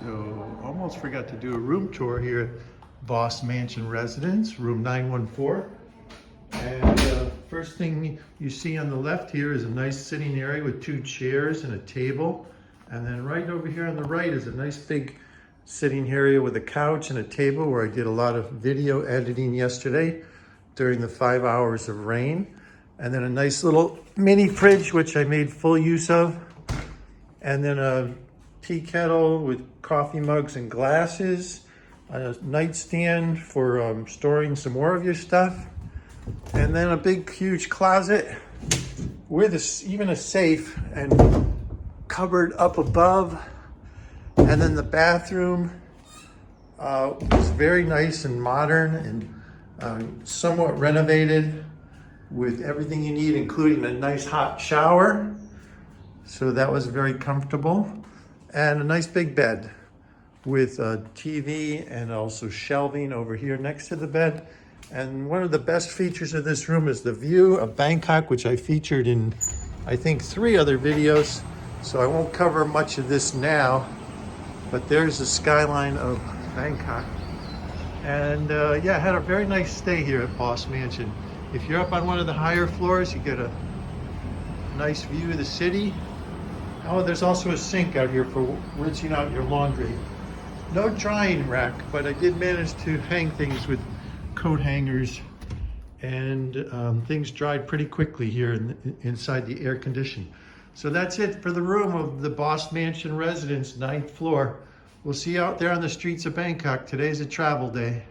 So almost forgot to do a room tour here at Boss Mansion Residence, room 914. And first thing you see on the left here is a nice sitting area with 2 chairs and a table. And then right over here on the right is a nice big sitting area with a couch and a table where I did a lot of video editing yesterday during the 5 hours of rain. And then a nice little mini fridge, which I made full use of. And then a tea kettle with coffee mugs and glasses. A nightstand for storing some more of your stuff. And then a big, huge closet with even a safe and cupboard up above. And then the bathroom was very nice and modern and somewhat renovated with everything you need, including a nice hot shower. So that was very comfortable. And a nice big bed with a TV and also shelving over here next to the bed. And one of the best features of this room is the view of Bangkok, which I featured in, I think, 3 other videos. So I won't cover much of this now, but there's the skyline of Bangkok. And yeah, I had a very nice stay here at Boss Mansion. If you're up on one of the higher floors, you get a nice view of the city. Oh, there's also a sink out here for rinsing out your laundry. No drying rack, but I did manage to hang things with coat hangers, and things dried pretty quickly here inside the air condition. So that's it for the room of the Boss Mansion Residence, 9th floor. We'll see you out there on the streets of Bangkok. Today's a travel day.